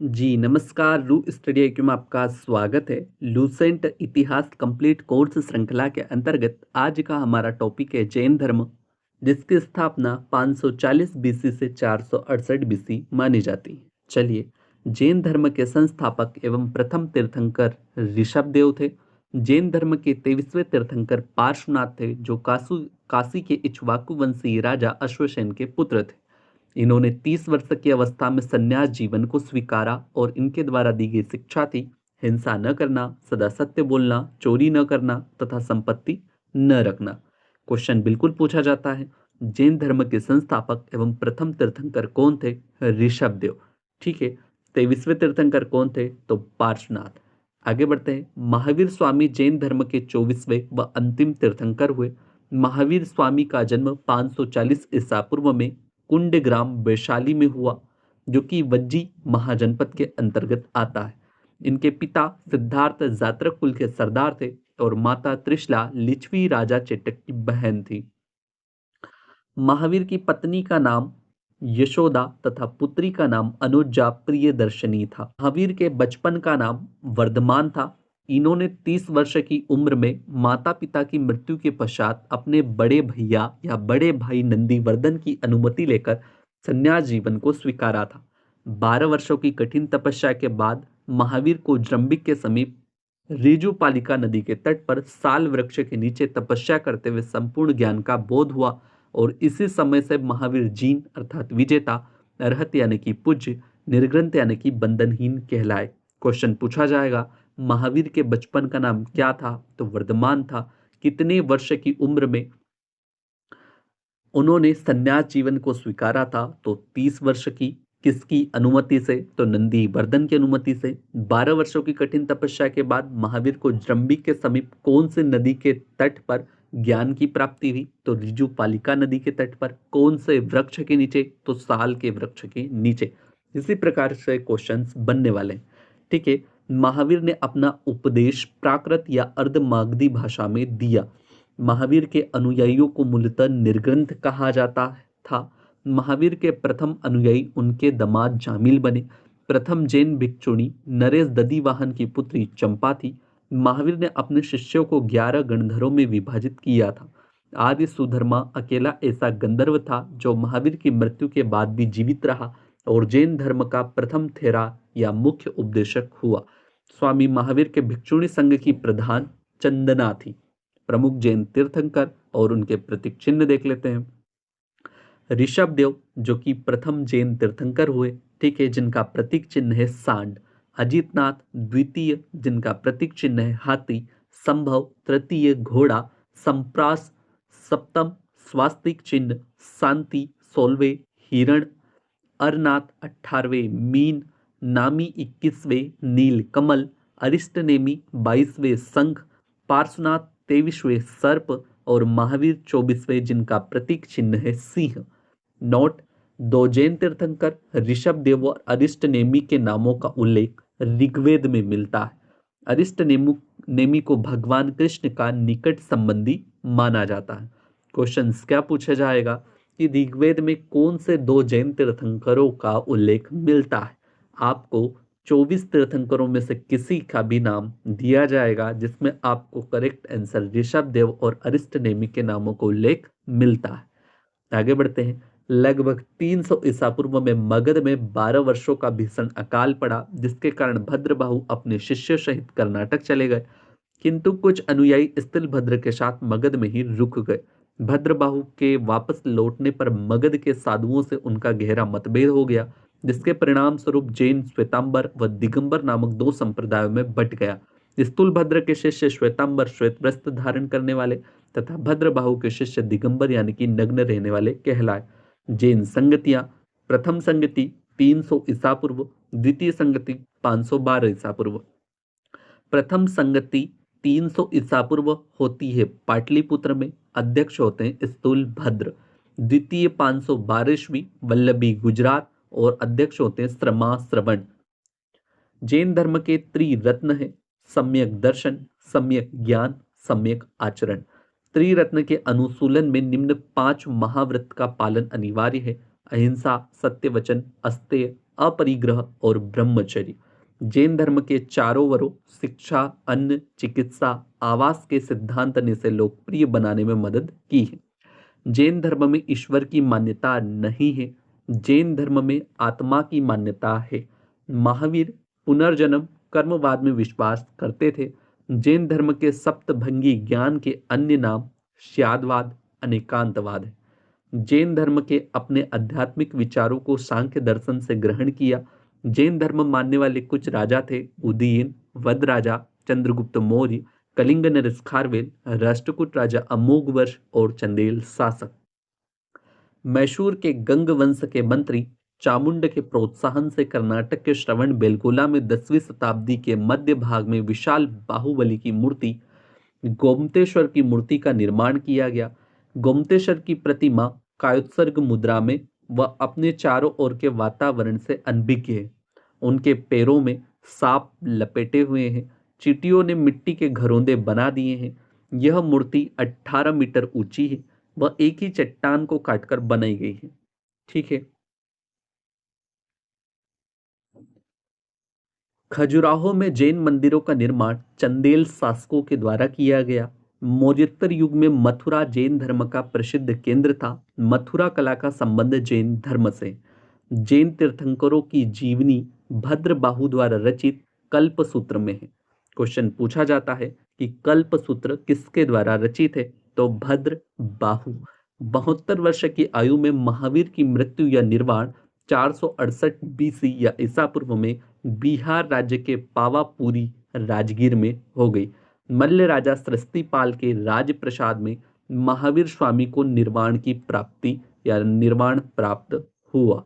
जी, नमस्कार। रू स्टडी आई में आपका स्वागत है। लूसेंट इतिहास कंप्लीट कोर्स श्रृंखला के अंतर्गत आज का हमारा टॉपिक है जैन धर्म, जिसकी स्थापना 540 बीसी से 468 बीसी मानी जाती है। चलिए, जैन धर्म के संस्थापक एवं प्रथम तीर्थंकर ऋषभदेव थे। जैन धर्म के 23वें तीर्थंकर पार्श्वनाथ थे, जो काशी के इक्ष्वाकु वंशी राजा अश्वसेन के पुत्र थे। इन्होंने 30 वर्ष की अवस्था में संन्यास जीवन को स्वीकारा और इनके द्वारा दी गई शिक्षा थी हिंसा न करना, सदा सत्य बोलना, चोरी न करना तथा संपत्ति न रखना। क्वेश्चन बिल्कुल पूछा जाता है, जैन धर्म के संस्थापक एवं प्रथम तीर्थंकर कौन थे? ऋषभदेव। ठीक है। 23वें तीर्थंकर कौन थे? तो पार्श्वनाथ। आगे बढ़ते हैं। महावीर स्वामी जैन धर्म के 24वें व अंतिम तीर्थंकर हुए। महावीर स्वामी का जन्म 540 ईसा पूर्व में कुंडग्राम वैशाली में हुआ, जो कि वज्जी महाजनपद के अंतर्गत आता है। इनके पिता सिद्धार्थ जातरक कुल के सरदार थे और माता त्रिशला लिच्छवी राजा चेटक की बहन थी। महावीर की पत्नी का नाम यशोदा तथा पुत्री का नाम अनुजा प्रियदर्शनी था। महावीर के बचपन का नाम वर्धमान था। इन्होंने 30 वर्ष की उम्र में माता पिता की मृत्यु के पश्चात अपने बड़े भैया या बड़े भाई नंदीवर्धन की अनुमति लेकर संन्यास जीवन को स्वीकारा था। 12 वर्षों की कठिन तपस्या के बाद महावीर को जृंबिक के समीप ऋजुपालिका नदी के तट पर साल वृक्ष के नीचे तपस्या करते हुए संपूर्ण ज्ञान का बोध हुआ और इसी समय से महावीर जीन अर्थात विजेता, अरहत यानी कि पूज्य, निर्ग्रंथ यानी कि बंधनहीन कहलाए। क्वेश्चन पूछा जाएगा, महावीर के बचपन का नाम क्या था? तो वर्धमान था। कितने वर्ष की उम्र में उन्होंने संन्यास जीवन को स्वीकारा था? तो 30 वर्ष की। किसकी अनुमति से? तो नंदी वर्धन की अनुमति से। 12 वर्षों की कठिन तपस्या के बाद महावीर को जृंबिक के समीप कौन से नदी के तट पर ज्ञान की प्राप्ति हुई? तो ऋजुपालिका नदी के तट पर। कौन से वृक्ष के नीचे? तो साल के वृक्ष के नीचे। इसी प्रकार से क्वेश्चंस बनने वाले हैं। ठीक है। महावीर ने अपना उपदेश प्राकृत या अर्धमागधी भाषा में दिया। महावीर के अनुयायियों को मूलतः निर्ग्रंथ कहा जाता था। महावीर के प्रथम अनुयायी उनके दामाद जामिल बने। प्रथम जैन भिक्षुणी नरेश दधिवाहन की पुत्री चंपा थी। महावीर ने अपने शिष्यों को 11 गणधरों में विभाजित किया था। आदि सुधर्मा अकेला ऐसा गंधर्व था जो महावीर की मृत्यु के बाद भी जीवित रहा और जैन धर्म का प्रथम थेरा या मुख्य उपदेशक हुआ। स्वामी महावीर के भिक्षुणी संघ की प्रधान चंदना थी। प्रमुख जैन तीर्थंकर और उनके प्रतीक चिन्ह देख लेते हैं। ऋषभदेव, जो कि प्रथम जैन तीर्थंकर हुए, ठीक है, जिनका प्रतीक चिन्ह है सांड। अजितनाथ द्वितीय, जिनका प्रतीक चिन्ह है हाथी। संभव तृतीय घोड़ा। संप्रास सप्तम, स्वास्तिक चिन्ह शांति। 16वें हिरण। अरनाथ 18वें मीन। नामी 21वें नील कमल। अरिष्टनेमी 22वें शंख। पार्श्वनाथ 23वें सर्प और महावीर 24वें, जिनका प्रतीक चिन्ह है सिंह। नोट: दो जैन तीर्थंकर ऋषभदेव और अरिष्टनेमी के नामों का उल्लेख ऋग्वेद में मिलता है। अरिष्टनेमी को भगवान कृष्ण का निकट संबंधी माना जाता है। क्वेश्चन क्या पूछा जाएगा कि ऋग्वेद में कौन से दो जैन तीर्थंकरों का उल्लेख मिलता है? आपको 24 तीर्थंकरों में से किसी का भी नाम दिया जाएगा जिसमें आपको करेक्ट आंसर ऋषभदेव और अरिष्टनेमी के नामों का उल्लेख मिलता है। आगे बढ़ते हैं। लगभग 300 ईसा पूर्व में मगध में 12 वर्षों का भीषण अकाल पड़ा, जिसके कारण भद्रबाहु अपने शिष्य सहित कर्नाटक चले गए, किंतु कुछ अनुयायी स्थिलभद्र के साथ मगध में ही रुक गए। भद्रबाहु के वापस लौटने पर मगध के साधुओं से उनका गहरा मतभेद हो गया, जिसके परिणाम स्वरूप जैन श्वेतांबर व दिगंबर नामक दो संप्रदायों में बट गया। स्थूलभद्र के शिष्य श्वेतांबर श्वेत वस्त्र धारण करने वाले तथा भद्रबाहु के शिष्य दिगंबर यानी कि नग्न रहने वाले कहलाए। जैन संगतियां: प्रथम संगति 300 ईसा पूर्व, द्वितीय संगति 512 ईसा पूर्व। प्रथम संगति 300 ईसा पूर्व होती है पाटलिपुत्र में, अध्यक्ष होते हैं स्थूलभद्र। द्वितीय 512वीं वल्लभी गुजरात और अध्यक्ष होते हैं श्रमा श्रवण। जैन धर्म के त्रिरत्न है सम्यक दर्शन, सम्यक ज्ञान, सम्यक आचरण। त्रिरत्न के अनुसूलन में निम्न 5 महाव्रत का पालन अनिवार्य है: अहिंसा, सत्य वचन, अस्तेय, अपरिग्रह और ब्रह्मचर्य। जैन धर्म के चारों वरों शिक्षा, अन्न, चिकित्सा, आवास के सिद्धांत ने इसे लोकप्रिय बनाने में मदद की है। जैन धर्म में ईश्वर की मान्यता नहीं है। जैन धर्म में आत्मा की मान्यता है। महावीर पुनर्जन्म कर्मवाद में विश्वास करते थे। जैन धर्म के सप्तभंगी ज्ञान के अन्य नाम श्यादवाद, अनेकांतवाद है। जैन धर्म के अपने आध्यात्मिक विचारों को सांख्य दर्शन से ग्रहण किया। जैन धर्म मानने वाले कुछ राजा थे: उदयन, वध राजा, चंद्रगुप्त मौर्य, कलिंग नरेश खारवेल, राष्ट्रकूट राजा अमोघवर्ष और चंदेल शासक। मैसूर के गंग वंश के मंत्री चामुंड के प्रोत्साहन से कर्नाटक के श्रवण बेलगोला में 10वीं शताब्दी के मध्य भाग में विशाल बाहुबली की मूर्ति गोमतेश्वर की मूर्ति का निर्माण किया गया। गोमतेश्वर की प्रतिमा कायोत्सर्ग मुद्रा में व अपने चारों ओर के वातावरण से अनभिज्ञ है। उनके पैरों में सांप लपेटे हुए हैं। चींटियों ने मिट्टी के घरौंदे बना दिए हैं। यह मूर्ति 18 मीटर ऊंची है। वह एक ही चट्टान को काटकर बनाई गई है। ठीक है। खजुराहो में जैन मंदिरों का निर्माण चंदेल शासकों के द्वारा किया गया। मौर्योत्तर युग में मथुरा जैन धर्म का प्रसिद्ध केंद्र था। मथुरा कला का संबंध जैन धर्म से। जैन तीर्थंकरों की जीवनी भद्रबाहु द्वारा रचित कल्पसूत्र में है। क्वेश्चन पूछा जाता है कि कल्पसूत्र किसके द्वारा रचित है, तो भद्रबाहु। 72 वर्ष की आयु में महावीर की मृत्यु या निर्वाण 468 बीसी या ईसा पूर्व में बिहार राज्य के पावापुरी राजगीर में हो गई। मल्ल राजा सृष्टिपाल के राजप्रसाद में महावीर स्वामी को निर्वाण की प्राप्ति या निर्वाण प्राप्त हुआ।